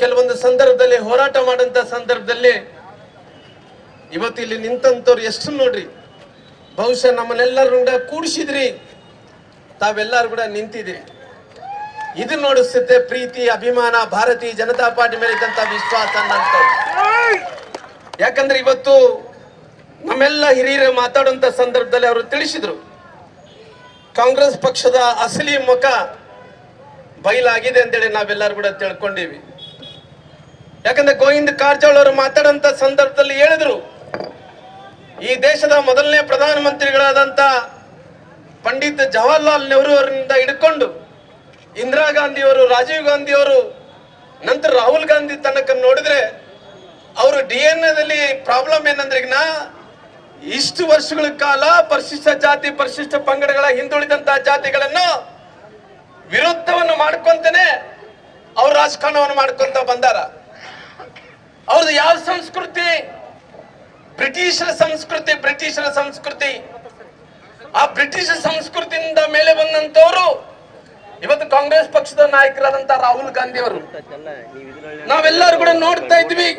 ಕೆಲವೊಂದು ಸಂದರ್ಭದಲ್ಲಿ ಹೋರಾಟ ಮಾಡಂತ ಸಂದರ್ಭದಲ್ಲಿ ಇವತ್ತು ಇಲ್ಲಿ ನಿಂತಂತವ್ರು ಎಷ್ಟು ನೋಡ್ರಿ, ಬಹುಶಃ ನಮ್ಮನ್ನೆಲ್ಲರೂ ಕೂಡ ಕೂಡಿಸಿದ್ರಿ, ತಾವೆಲ್ಲರೂ ಕೂಡ ನಿಂತಿದ್ರಿ. ಇದು ನೋಡಿಸುತ್ತೆ ಪ್ರೀತಿ, ಅಭಿಮಾನ, ಭಾರತೀಯ ಜನತಾ ಪಾರ್ಟಿ ಮೇಲೆ ಇದ್ದಂತ ವಿಶ್ವಾಸ ಅಂತ. ಯಾಕಂದ್ರೆ ಇವತ್ತು ನಮ್ಮೆಲ್ಲ ಹಿರಿಯರು ಮಾತಾಡುವಂತ ಸಂದರ್ಭದಲ್ಲಿ ಅವರು ತಿಳಿಸಿದ್ರು, ಕಾಂಗ್ರೆಸ್ ಪಕ್ಷದ ಅಸಲಿ ಮುಖ ಬಯಲಾಗಿದೆ ಅಂತೇಳಿ ನಾವೆಲ್ಲರೂ ಕೂಡ ತಿಳ್ಕೊಂಡಿವಿ. ಯಾಕಂದ್ರೆ ಗೋವಿಂದ ಕಾರಜೋಳ ಅವರು ಮಾತಾಡುವಂತ ಸಂದರ್ಭದಲ್ಲಿ ಹೇಳಿದ್ರು, ಈ ದೇಶದ ಮೊದಲನೇ ಪ್ರಧಾನಮಂತ್ರಿಗಳಾದಂತ ಪಂಡಿತ್ ಜವಾಹರ್ಲಾಲ್ ನೆಹರು ಅವರಿಂದ ಹಿಡ್ಕೊಂಡು ಇಂದಿರಾ ಗಾಂಧಿ ಅವರು, ರಾಜೀವ್ ಗಾಂಧಿ ಅವರು, ನಂತರ ರಾಹುಲ್ ಗಾಂಧಿ ತನಕ ನೋಡಿದ್ರೆ ಅವರು DNA ಪ್ರಾಬ್ಲಮ್ ಏನಂದ್ರೆ, ಇಷ್ಟು ವರ್ಷಗಳ ಕಾಲ ಪರಿಶಿಷ್ಟ ಜಾತಿ ಪರಿಶಿಷ್ಟ ಪಂಗಡಗಳ ಹಿಂದುಳಿದಂತ ಜಾತಿಗಳನ್ನು ವಿರುದ್ಧವನ್ನು ಮಾಡ್ಕೊಂತಾನೆ ಅವ್ರ ರಾಜಕಾರಣವನ್ನು ಮಾಡ್ಕೊಂತ ಬಂದಾರ. ಅವ್ರದ್ದು ಯಾವ ಸಂಸ್ಕೃತಿ? ಬ್ರಿಟಿಷರ ಸಂಸ್ಕೃತಿ. ಆ ಬ್ರಿಟಿಷ್ ಸಂಸ್ಕೃತಿಯಿಂದ ಮೇಲೆ ಬಂದಂತವರು ಇವತ್ತು ಕಾಂಗ್ರೆಸ್ ಪಕ್ಷದ ನಾಯಕರಾದಂತ ರಾಹುಲ್ ಗಾಂಧಿ ಅವರು. ನಾವೆಲ್ಲರೂ ಕೂಡ ನೋಡ್ತಾ ಇದ್ವಿ,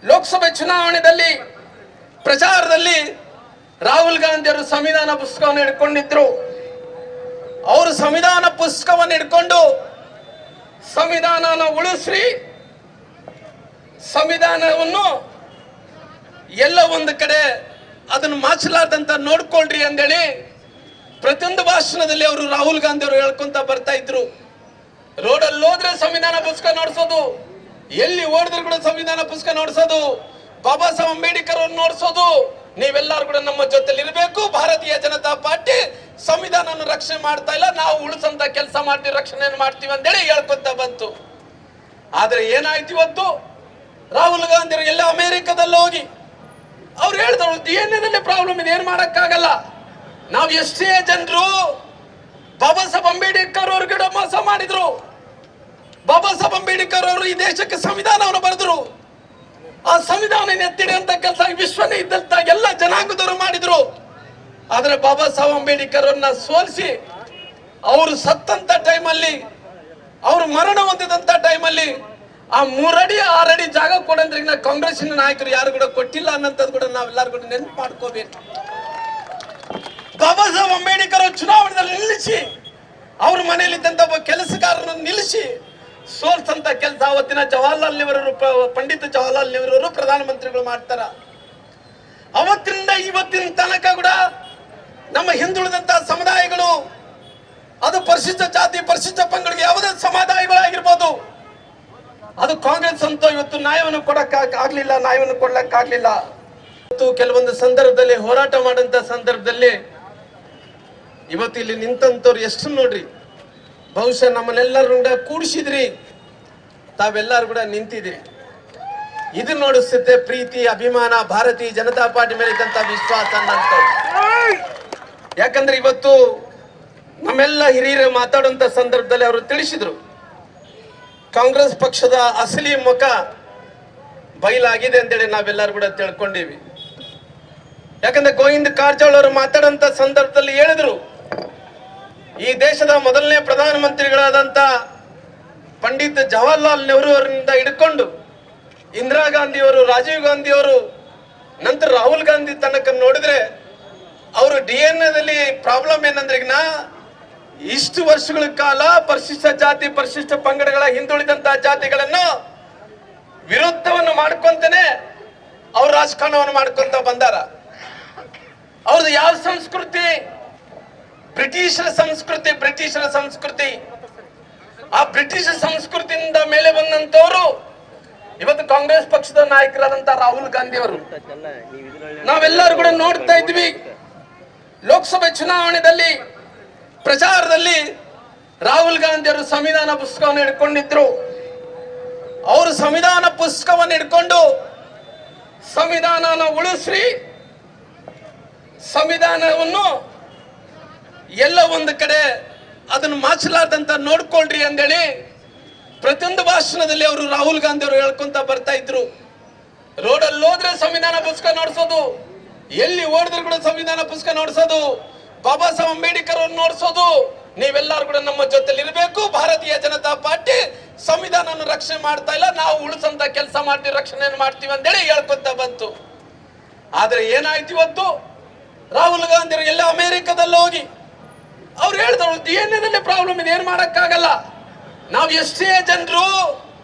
ಲೋಕಸಭೆ ಚುನಾವಣೆಯಲ್ಲಿ ಪ್ರಚಾರದಲ್ಲಿ ರಾಹುಲ್ ಗಾಂಧಿ ಅವರು ಸಂವಿಧಾನ ಪುಸ್ತಕವನ್ನು ಹಿಡ್ಕೊಂಡಿದ್ರು. ಅವರು ಸಂವಿಧಾನ ಪುಸ್ತಕವನ್ನು ಹಿಡ್ಕೊಂಡು ಸಂವಿಧಾನನ ಉಳಿಸ್ರಿ, ಸಂವಿಧಾನವನ್ನು ಎಲ್ಲ ಒಂದು ಕಡೆ ಅದನ್ನು ಮಾಚಲಾರ್ದಂತ ನೋಡ್ಕೊಳ್ರಿ ಅಂದೇಳಿ ಪ್ರತಿಯೊಂದು ಭಾಷಣದಲ್ಲಿ ಅವರು ರಾಹುಲ್ ಗಾಂಧಿ ಅವರು ಹೇಳ್ಕೊಂತ ಬರ್ತಾ ಇದ್ರು. ರೋಡಲ್ಲಿ ಹೋದ್ರೆ ಸಂವಿಧಾನ ಪುಸ್ತಕ ನೋಡ್ಸೋದು, ಎಲ್ಲಿ ಓಡಿದ್ರು ಕೂಡ ಸಂವಿಧಾನ ಪುಸ್ತಕ ನೋಡ್ಸೋದು, ಬಾಬಾ ಸಾಹೇಬ್ ಅಂಬೇಡ್ಕರ್ ಅವ್ರು ನೋಡ್ಸೋದು, ನೀವೆಲ್ಲರೂ ಕೂಡ ನಮ್ಮ ಜೊತೆಲಿ ಇರಬೇಕು, ಭಾರತೀಯ ಜನತಾ ಪಾರ್ಟಿ ಸಂವಿಧಾನವನ್ನು ರಕ್ಷಣೆ ಮಾಡ್ತಾ ಇಲ್ಲ, ನಾವು ಉಳಿಸಂತ ಕೆಲಸ ಮಾಡ್ತೀವಿ, ರಕ್ಷಣೆ ಮಾಡ್ತೀವಿ ಅಂತೇಳಿ ಹೇಳ್ಕೊಂತ ಬಂತು. ಆದ್ರೆ ಏನಾಯ್ತು ಇವತ್ತು? ರಾಹುಲ್ ಗಾಂಧಿ ಅವರು ಎಲ್ಲ ಅಮೆರಿಕದಲ್ಲಿ ಹೋಗಿ ಅವ್ರು ಹೇಳಿದ್ರು, DNA ಪ್ರಾಬ್ಲಮ್ ಇದೆ, ಏನ್ ಮಾಡಕ್ಕಾಗಲ್ಲ, ನಾವು ಎಷ್ಟೇ ಜನರು ಬಾಬಾ ಸಾಹೇಬ್ ಅಂಬೇಡ್ಕರ್ ಅವ್ರಿಗೆ ಮೋಸ ಮಾಡಿದ್ರು. ಬಾಬಾ ಸಾಹೇಬ್ ಅಂಬೇಡ್ಕರ್ ಅವರು ಈ ದೇಶಕ್ಕೆ ಸಂವಿಧಾನವನ್ನು ಬರೆದ್ರು. ಆ ಸಂವಿಧಾನ ಎತ್ತಿಡಿ ಅಂತ ಕೆಲಸ ವಿಶ್ವನೇ ಇದ್ದಂತ ಎಲ್ಲ ಜನಾಂಗದವರು ಮಾಡಿದ್ರು. ಆದ್ರೆ ಬಾಬಾ ಸಾಹೇಬ್ ಅಂಬೇಡ್ಕರ್ ಅವ್ರನ್ನ ಸೋಲಿಸಿ ಅವರು ಸತ್ತಂತ ಟೈಮಲ್ಲಿ, ಅವರು ಮರಣ ಹೊಂದಿದಂತ ಟೈಮಲ್ಲಿ ಆ 3 ಅಡಿ 6 ಅಡಿ ಜಾಗ ಕೊಡಂದ್ರೆ ಕಾಂಗ್ರೆಸ್ಸಿನ ನಾಯಕರು ಯಾರು ಕೂಡ ಕೊಟ್ಟಿಲ್ಲ ಅನ್ನೋಂಥದ್ದು ಕೂಡ ನಾವೆಲ್ಲರೂ ಕೂಡ ನೆನಪು ಮಾಡ್ಕೋಬೇಕು. ಬಾಬಾ ಸಾಹೇಬ್ ಅಂಬೇಡ್ಕರ್ ಚುನಾವಣೆಯಲ್ಲಿ ನಿಲ್ಲಿಸಿ ಅವ್ರ ಮನೆಯಲ್ಲಿದ್ದಂತ ಒಬ್ಬ ಕೆಲಸಗಾರರನ್ನು ನಿಲ್ಲಿಸಿ ಸೋಲ್ಸಂತ ಕೆಲಸ ಅವತ್ತಿನ ಜವಾಹರ್ಲಾಲ್ ನೆಹರು, ಪಂಡಿತ್ ಜವಾಹರ್ಲಾಲ್ ನೆಹರು ಅವರು ಪ್ರಧಾನಮಂತ್ರಿಗಳು ಮಾಡ್ತಾರ. ಅವತ್ತಿನಿಂದ ಇವತ್ತಿನ ತನಕ ಕೂಡ ನಮ್ಮ ಹಿಂದುಳಿದಂತ ಸಮುದಾಯಗಳು, ಅದು ಪರಿಶಿಷ್ಟ ಜಾತಿ ಪರಿಶಿಷ್ಟ ಪಂಗಡಿಗೆ ಯಾವುದೇ ಸಮುದಾಯಗಳಾಗಿರ್ಬೋದು, ಅದು ಕಾಂಗ್ರೆಸ್ ಅಂತ ಇವತ್ತು ನ್ಯಾಯವನ್ನು ಕೊಡಕ್ಕಾಗ್ಲಿಲ್ಲ, ನ್ಯಾಯವನ್ನು ಕೊಡ್ಲಕ್ಕಾಗ್ಲಿಲ್ಲ. ಇವತ್ತು ಕೆಲವೊಂದು ಸಂದರ್ಭದಲ್ಲಿ ಹೋರಾಟ ಮಾಡಂತ ಸಂದರ್ಭದಲ್ಲಿ ಇವತ್ತು ಇಲ್ಲಿ ನಿಂತಂತವ್ರು ಎಷ್ಟು ನೋಡ್ರಿ, ಬಹುಶಃ ನಮ್ಮನ್ನೆಲ್ಲರೂ ಕೂಡ ಕೂಡಿಸಿದ್ರಿ, ತಾವೆಲ್ಲರೂ ಕೂಡ ನಿಂತಿದ್ರಿ. ಇದು ನೋಡಿಸುತ್ತೆ ಪ್ರೀತಿ, ಅಭಿಮಾನ, ಭಾರತೀಯ ಜನತಾ ಪಾರ್ಟಿ ಮೇಲೆ ಇದ್ದಂತ ವಿಶ್ವಾಸ ಅಂತ. ಯಾಕಂದ್ರೆ ಇವತ್ತು ನಮ್ಮೆಲ್ಲ ಹಿರಿಯರು ಮಾತಾಡುವಂತ ಸಂದರ್ಭದಲ್ಲಿ ಅವರು ತಿಳಿಸಿದ್ರು, ಕಾಂಗ್ರೆಸ್ ಪಕ್ಷದ ಅಸಲಿ ಮುಖ ಬಯಲಾಗಿದೆ ಅಂತೇಳಿ ನಾವೆಲ್ಲರೂ ಕೂಡ ತಿಳ್ಕೊಂಡಿವಿ. ಯಾಕಂದ್ರೆ ಗೋವಿಂದ ಕಾರಜೋಳ ಅವರು ಮಾತಾಡುವಂತ ಸಂದರ್ಭದಲ್ಲಿ ಹೇಳಿದ್ರು, ಈ ದೇಶದ ಮೊದಲನೇ ಪ್ರಧಾನಮಂತ್ರಿಗಳಾದಂತ ಪಂಡಿತ್ ಜವಾಹರ್ಲಾಲ್ ನೆಹರು ಅವರಿಂದ ಹಿಡ್ಕೊಂಡು ಇಂದಿರಾ ಗಾಂಧಿ ಅವರು, ರಾಜೀವ್ ಗಾಂಧಿ ಅವರು, ನಂತರ ರಾಹುಲ್ ಗಾಂಧಿ ತನಕ ನೋಡಿದ್ರೆ ಅವರು DNA ಪ್ರಾಬ್ಲಮ್ ಏನಂದ್ರೆ, ಇಷ್ಟು ವರ್ಷಗಳ ಕಾಲ ಪರಿಶಿಷ್ಟ ಜಾತಿ ಪರಿಶಿಷ್ಟ ಪಂಗಡಗಳ ಹಿಂದುಳಿದಂತ ಜಾತಿಗಳನ್ನು ವಿರುದ್ಧವನ್ನು ಮಾಡ್ಕೊಂತಾನೆ ಅವ್ರ ರಾಜಕಾರಣವನ್ನು ಮಾಡ್ಕೊಂತ ಬಂದಾರ. ಅವ್ರದ್ದು ಯಾವ ಸಂಸ್ಕೃತಿ? ಬ್ರಿಟಿಷರ ಸಂಸ್ಕೃತಿ. ಆ ಬ್ರಿಟಿಷ್ ಸಂಸ್ಕೃತಿಯಿಂದ ಮೇಲೆ ಬಂದಂತವರು ಇವತ್ತು ಕಾಂಗ್ರೆಸ್ ಪಕ್ಷದ ನಾಯಕರಾದಂತ ರಾಹುಲ್ ಗಾಂಧಿ ಅವರು. ನಾವೆಲ್ಲರೂ ಕೂಡ ನೋಡ್ತಾ ಇದ್ವಿ, ಲೋಕಸಭೆ ಚುನಾವಣೆಯಲ್ಲಿ ಪ್ರಚಾರದಲ್ಲಿ ರಾಹುಲ್ ಗಾಂಧಿ ಅವರು ಸಂವಿಧಾನ ಪುಸ್ತಕವನ್ನು ಹಿಡ್ಕೊಂಡಿದ್ರು. ಅವರು ಸಂವಿಧಾನ ಪುಸ್ತಕವನ್ನು ಹಿಡ್ಕೊಂಡು ಸಂವಿಧಾನನ ಉಳಿಸ್ರಿ, ಸಂವಿಧಾನವನ್ನು ಎಲ್ಲ ಒಂದು ಕಡೆ ಅದನ್ನು ಮಾಚಲಾರ್ದಂತ ನೋಡ್ಕೊಳ್ರಿ ಅಂದೇಳಿ ಪ್ರತಿಯೊಂದು ಭಾಷಣದಲ್ಲಿ ಅವರು ರಾಹುಲ್ ಗಾಂಧಿ ಅವರು ಹೇಳ್ಕೊಂತ ಬರ್ತಾ ಇದ್ರು. ರೋಡಲ್ಲಿ ಹೋದ್ರೆ ಸಂವಿಧಾನ ಪುಸ್ತಕ ನೋಡ್ಸೋದು, ಎಲ್ಲಿ ಓಡಿದ್ರು ಕೂಡ ಸಂವಿಧಾನ ಪುಸ್ತಕ ನೋಡ್ಸೋದು, ಬಾಬಾ ಸಾಹೇಬ್ ಅಂಬೇಡ್ಕರ್ ಅವ್ರನ್ನ ನೋಡಿಸೋದು, ನೀವೆಲ್ಲರೂ ಕೂಡ ನಮ್ಮ ಜೊತೆಲಿ ಇರಬೇಕು, ಭಾರತೀಯ ಜನತಾ ಪಾರ್ಟಿ ಸಂವಿಧಾನವನ್ನು ರಕ್ಷಣೆ ಮಾಡ್ತಾ ಇಲ್ಲ, ನಾವು ಉಳಿಸಂತ ಕೆಲಸ ಮಾಡ್ತೀವಿ, ರಕ್ಷಣೆಯನ್ನು ಮಾಡ್ತೀವಿ ಅಂತೇಳಿ ಹೇಳ್ಕೊತ ಬಂತು. ಆದ್ರೆ ಏನಾಯ್ತು ಇವತ್ತು, ರಾಹುಲ್ ಗಾಂಧಿ ಎಲ್ಲ ಅಮೆರಿಕದಲ್ಲಿ ಹೋಗಿ ಅವ್ರು ಹೇಳಿದ್ರು DNA ಪ್ರಾಬ್ಲಮ್ ಇದೆ, ಏನ್ ಮಾಡಕ್ಕಾಗಲ್ಲ, ನಾವು ಎಷ್ಟೇ ಜನರು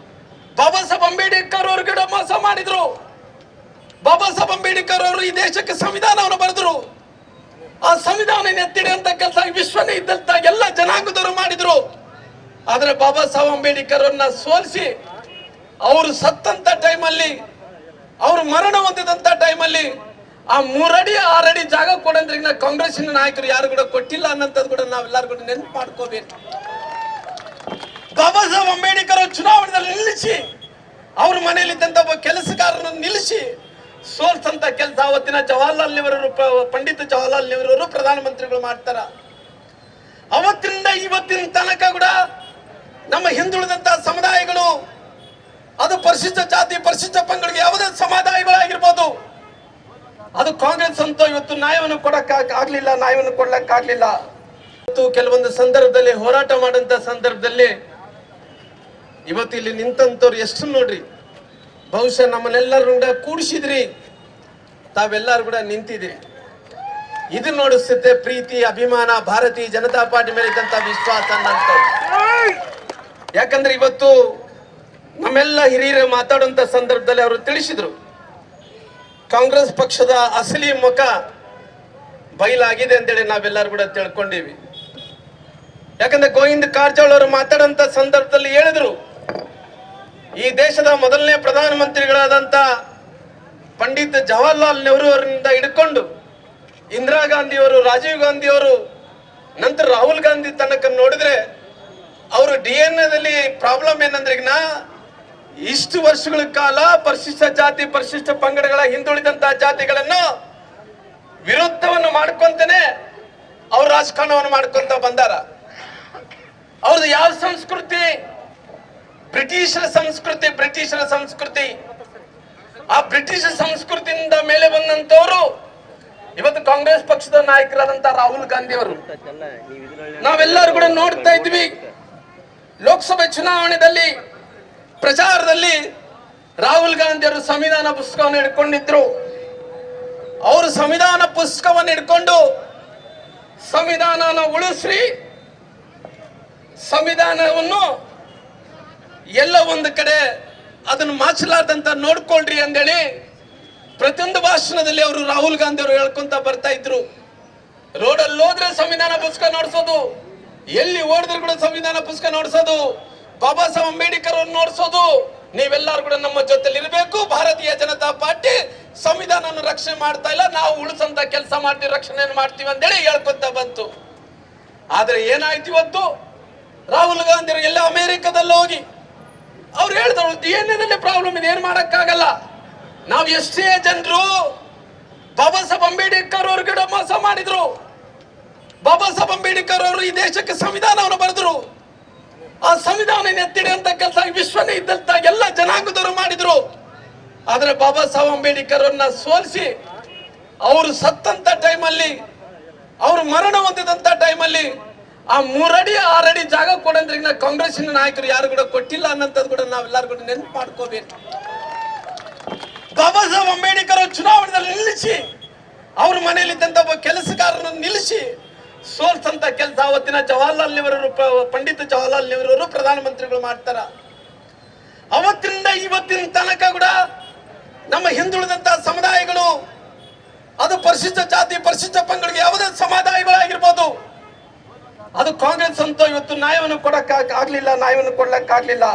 ಬಾಬಾ ಸಾಹೇಬ್ ಅಂಬೇಡ್ಕರ್ ಅವ್ರಿಗೆ ಮೋಸ ಮಾಡಿದ್ರು. ಬಾಬಾ ಸಾಹೇಬ್ ಅಂಬೇಡ್ಕರ್ ಅವರು ಈ ದೇಶಕ್ಕೆ ಸಂವಿಧಾನವನ್ನು ಬರೆದ್ರು. ಆ ಸಂವಿಧಾನ ಎತ್ತಿಡಿ ಅಂತ ಕೆಲಸ ವಿಶ್ವನೇ ಇದ್ದಂತ ಎಲ್ಲ ಜನಾಂಗದವರು ಮಾಡಿದ್ರು. ಆದ್ರೆ ಬಾಬಾ ಸಾಹೇಬ್ ಅಂಬೇಡ್ಕರ್ ಅವ್ರನ್ನ ಸೋಲಿಸಿ ಅವರು ಸತ್ತಂತ ಟೈಮಲ್ಲಿ, ಅವರು ಮರಣ ಹೊಂದಿದಂತ ಟೈಮಲ್ಲಿ ಆ 3 ಅಡಿ 6 ಅಡಿ ಜಾಗ ಕೊಡಂದ್ರೆ ಕಾಂಗ್ರೆಸ್ಸಿನ ನಾಯಕರು ಯಾರು ಕೂಡ ಕೊಟ್ಟಿಲ್ಲ ಅನ್ನೋಂಥದ್ದು ಕೂಡ ನಾವೆಲ್ಲರೂ ಕೂಡ ನೆನಪು ಮಾಡ್ಕೋಬೇಕು. ಬಾಬಾ ಸಾಹೇಬ್ ಅಂಬೇಡ್ಕರ್ ಚುನಾವಣೆಯಲ್ಲಿ ನಿಲ್ಲಿಸಿ, ಅವ್ರ ಮನೆಯಲ್ಲಿದ್ದಂತ ಒಬ್ಬ ಕೆಲಸಗಾರರನ್ನು ನಿಲ್ಲಿಸಿ ಸೋಲ್ಸಂತ ಕೆಲಸ ಅವತ್ತಿನ ಜವಾಹರ್ಲಾಲ್ ನೆಹರು, ಪಂಡಿತ್ ಜವಾಹರ್ಲಾಲ್ ನೆಹರು ಅವರು ಪ್ರಧಾನಮಂತ್ರಿಗಳು ಮಾಡ್ತಾರ. ಅವತ್ತಿನಿಂದ ಇವತ್ತಿನ ತನಕ ಕೂಡ ನಮ್ಮ ಹಿಂದುಳಿದಂತ ಸಮುದಾಯಗಳು, ಅದು ಪರಿಶಿಷ್ಟ ಜಾತಿ ಪರಿಶಿಷ್ಟ ಪಂಗಡಕ್ಕೆ ಯಾವುದೇ ಸಮುದಾಯಗಳಾಗಿರ್ಬೋದು, ಅದು ಕಾಂಗ್ರೆಸ್ ಅಂತ ಇವತ್ತು ನ್ಯಾಯವನ್ನು ಕೊಡಕ್ಕಾಗ್ಲಿಲ್ಲ, ನ್ಯಾಯವನ್ನು ಕೊಡ್ಲಕ್ಕಾಗ್ಲಿಲ್ಲ. ಇವತ್ತು ಕೆಲವೊಂದು ಸಂದರ್ಭದಲ್ಲಿ ಹೋರಾಟ ಮಾಡಂತ ಸಂದರ್ಭದಲ್ಲಿ ಇವತ್ತು ಇಲ್ಲಿ ನಿಂತಂತವ್ರು ಎಷ್ಟು ನೋಡ್ರಿ, ಬಹುಶಃ ನಮ್ಮನ್ನೆಲ್ಲರೂ ಕೂಡ ಕೂಡಿಸಿದ್ರಿ, ತಾವೆಲ್ಲರೂ ಕೂಡ ನಿಂತಿದ್ರಿ. ಇದು ನೋಡಿಸುತ್ತೆ ಪ್ರೀತಿ, ಅಭಿಮಾನ, ಭಾರತೀಯ ಜನತಾ ಪಾರ್ಟಿ ಮೇಲೆ ಇದ್ದಂತ ವಿಶ್ವಾಸ ಅನ್ನಂತ. ಯಾಕಂದ್ರೆ ಇವತ್ತು ನಮ್ಮೆಲ್ಲ ಹಿರಿಯರು ಮಾತಾಡುವಂತ ಸಂದರ್ಭದಲ್ಲಿ ಅವರು ತಿಳಿಸಿದ್ರು, ಕಾಂಗ್ರೆಸ್ ಪಕ್ಷದ ಅಸಲಿ ಮುಖ ಬಯಲಾಗಿದೆ ಅಂತೇಳಿ ನಾವೆಲ್ಲರೂ ಕೂಡ ತಿಳ್ಕೊಂಡಿವಿ. ಯಾಕಂದ್ರೆ ಗೋವಿಂದ ಕಾರಜೋಳ ಅವರು ಮಾತಾಡುವಂತ ಸಂದರ್ಭದಲ್ಲಿ ಹೇಳಿದ್ರು, ಈ ದೇಶದ ಮೊದಲನೇ ಪ್ರಧಾನಮಂತ್ರಿಗಳಾದಂತ ಪಂಡಿತ್ ಜವಾಹರ್ಲಾಲ್ ನೆಹರು ಅವರಿಂದ ಹಿಡ್ಕೊಂಡು ಇಂದಿರಾ ಗಾಂಧಿ ಅವರು, ರಾಜೀವ್ ಗಾಂಧಿ ಅವರು, ನಂತರ ರಾಹುಲ್ ಗಾಂಧಿ ತನಕ ನೋಡಿದ್ರೆ ಅವರು DNA ಪ್ರಾಬ್ಲಮ್ ಏನಂದ್ರೆ, ಇಷ್ಟು ವರ್ಷಗಳ ಕಾಲ ಪರಿಶಿಷ್ಟ ಜಾತಿ ಪರಿಶಿಷ್ಟ ಪಂಗಡಗಳ ಹಿಂದುಳಿದಂತ ಜಾತಿಗಳನ್ನು ವಿರುದ್ಧವನ್ನು ಮಾಡ್ಕೊಂತಾನೆ ಅವ್ರ ರಾಜಕಾರಣವನ್ನು ಮಾಡ್ಕೊಂತ ಬಂದಾರ. ಅವ್ರದ್ದು ಯಾವ ಸಂಸ್ಕೃತಿ? ಬ್ರಿಟಿಷರ ಸಂಸ್ಕೃತಿ. ಬ್ರಿಟಿಷರ ಸಂಸ್ಕೃತಿ, ಆ ಬ್ರಿಟಿಷ್ ಸಂಸ್ಕೃತಿಯಿಂದ ಮೇಲೆ ಬಂದಂತವರು ಇವತ್ತು ಕಾಂಗ್ರೆಸ್ ಪಕ್ಷದ ನಾಯಕರಾದಂತ ರಾಹುಲ್ ಗಾಂಧಿ ಅವರು. ನಾವೆಲ್ಲರೂ ಕೂಡ ನೋಡ್ತಾ ಇದ್ವಿ, ಲೋಕಸಭೆ ಚುನಾವಣೆಯಲ್ಲಿ ಪ್ರಚಾರದಲ್ಲಿ ರಾಹುಲ್ ಗಾಂಧಿ ಅವರು ಸಂವಿಧಾನ ಪುಸ್ತಕವನ್ನು ಹಿಡ್ಕೊಂಡಿದ್ರು. ಅವರು ಸಂವಿಧಾನ ಪುಸ್ತಕವನ್ನು ಹಿಡ್ಕೊಂಡು ಸಂವಿಧಾನನ ಉಳಿಸ್ರಿ, ಸಂವಿಧಾನವನ್ನು ಎಲ್ಲ ಒಂದು ಕಡೆ ಅದನ್ನು ಮಾಚಲಾರ್ದಂತ ನೋಡ್ಕೊಳ್ರಿ ಅಂದೇಳಿ ಪ್ರತಿಯೊಂದು ಭಾಷಣದಲ್ಲಿ ಅವರು ರಾಹುಲ್ ಗಾಂಧಿ ಅವರು ಹೇಳ್ಕೊಂತ ಬರ್ತಾ ಇದ್ರು. ರೋಡಲ್ಲಿ ಹೋದ್ರೆ ಸಂವಿಧಾನ ಪುಸ್ತಕ ನೋಡ್ಸೋದು, ಎಲ್ಲಿ ಓಡಿದ್ರು ಕೂಡ ಸಂವಿಧಾನ ಪುಸ್ತಕ ನೋಡ್ಸೋದು, ಬಾಬಾ ಸಾಹೇಬ್ ಅಂಬೇಡ್ಕರ್ ಅವ್ರನ್ನ ನೋಡ್ಸೋದು, ನೀವೆಲ್ಲರೂ ಕೂಡ ನಮ್ಮ ಜೊತೆಲಿ ಇರಬೇಕು, ಭಾರತೀಯ ಜನತಾ ಪಾರ್ಟಿ ಸಂವಿಧಾನವನ್ನು ರಕ್ಷಣೆ ಮಾಡ್ತಾ ಇಲ್ಲ, ನಾವು ಉಳಿಸಂತ ಕೆಲಸ ಮಾಡ್ತೀವಿ, ರಕ್ಷಣೆಯನ್ನು ಮಾಡ್ತೀವಿ ಅಂತೇಳಿ ಹೇಳ್ಕೊತ ಬಂತು. ಆದ್ರೆ ಏನಾಯ್ತು ಇವತ್ತು, ರಾಹುಲ್ ಗಾಂಧಿ ಎಲ್ಲ ಅಮೆರಿಕದಲ್ಲಿ ಹೋಗಿ ಅವ್ರು ಹೇಳಿದ್ರು DNA ಪ್ರಾಬ್ಲಮ್ ಇದೆ, ಏನ್ ಮಾಡಕ್ಕಾಗಲ್ಲ, ನಾವು ಎಷ್ಟೇ ಜನರು ಬಾಬಾ ಸಾಹೇಬ್ ಅಂಬೇಡ್ಕರ್ ಅವ್ರಿಗೆ ಮೋಸ ಮಾಡಿದ್ರು. ಬಾಬಾ ಸಾಹೇಬ್ ಅಂಬೇಡ್ಕರ್ ಅವರು ಈ ದೇಶಕ್ಕೆ ಸಂವಿಧಾನವನ್ನು ಬರೆದ್ರು. ಆ ಸಂವಿಧಾನ ಎತ್ತಿಡಿ ಅಂತ ಕೆಲಸ ವಿಶ್ವನೇ ಇದ್ದಂತ ಎಲ್ಲ ಜನಾಂಗದವರು ಮಾಡಿದ್ರು. ಆದ್ರೆ ಬಾಬಾ ಸಾಹೇಬ್ ಅಂಬೇಡ್ಕರ್ ಅವ್ರನ್ನ ಸೋಲಿಸಿ ಅವರು ಸತ್ತಂತ ಟೈಮಲ್ಲಿ, ಅವರು ಮರಣ ಹೊಂದಿದಂತ ಟೈಮಲ್ಲಿ ಆ 3 ಅಡಿ 6 ಅಡಿ ಜಾಗ ಕೊಡಂದ್ರೆ ಕಾಂಗ್ರೆಸ್ಸಿನ ನಾಯಕರು ಯಾರು ಕೂಡ ಕೊಟ್ಟಿಲ್ಲ ಅನ್ನೋಂಥದ್ದು ಕೂಡ ನಾವೆಲ್ಲರೂ ಕೂಡ ನೆನಪು ಮಾಡ್ಕೋಬೇಕು. ಬಾಬಾ ಸಾಹೇಬ್ ಅಂಬೇಡ್ಕರ್ ಚುನಾವಣೆಯಲ್ಲಿ ನಿಲ್ಲಿಸಿ, ಅವ್ರ ಮನೆಯಲ್ಲಿದ್ದಂತ ಒಬ್ಬ ಕೆಲಸಗಾರರನ್ನು ನಿಲ್ಲಿಸಿ ಸೋಲ್ಸಂತ ಕೆಲಸ ಅವತ್ತಿನ ಜವಾಹರ್ಲಾಲ್ ನೆಹರು, ಪಂಡಿತ್ ಜವಾಹರ್ಲಾಲ್ ನೆಹರು ಅವರು ಪ್ರಧಾನಮಂತ್ರಿಗಳು ಮಾಡ್ತಾರ. ಅವತ್ತಿನಿಂದ ಇವತ್ತಿನ ತನಕ ಕೂಡ ನಮ್ಮ ಹಿಂದುಳಿದಂತ ಸಮುದಾಯಗಳು, ಅದು ಪರಿಶಿಷ್ಟ ಜಾತಿ ಪರಿಶಿಷ್ಟ ಪಂಗಡಕ್ಕೆ ಯಾವುದೇ ಸಮುದಾಯಗಳಾಗಿರ್ಬೋದು, ಅದು ಕಾಂಗ್ರೆಸ್ ಅಂತ ಇವತ್ತು ನ್ಯಾಯವನ್ನು ಕೊಡಕ್ಕಾಗ್ಲಿಲ್ಲ, ನ್ಯಾಯವನ್ನು ಕೊಡ್ಲಕ್ಕಾಗ್ಲಿಲ್ಲ.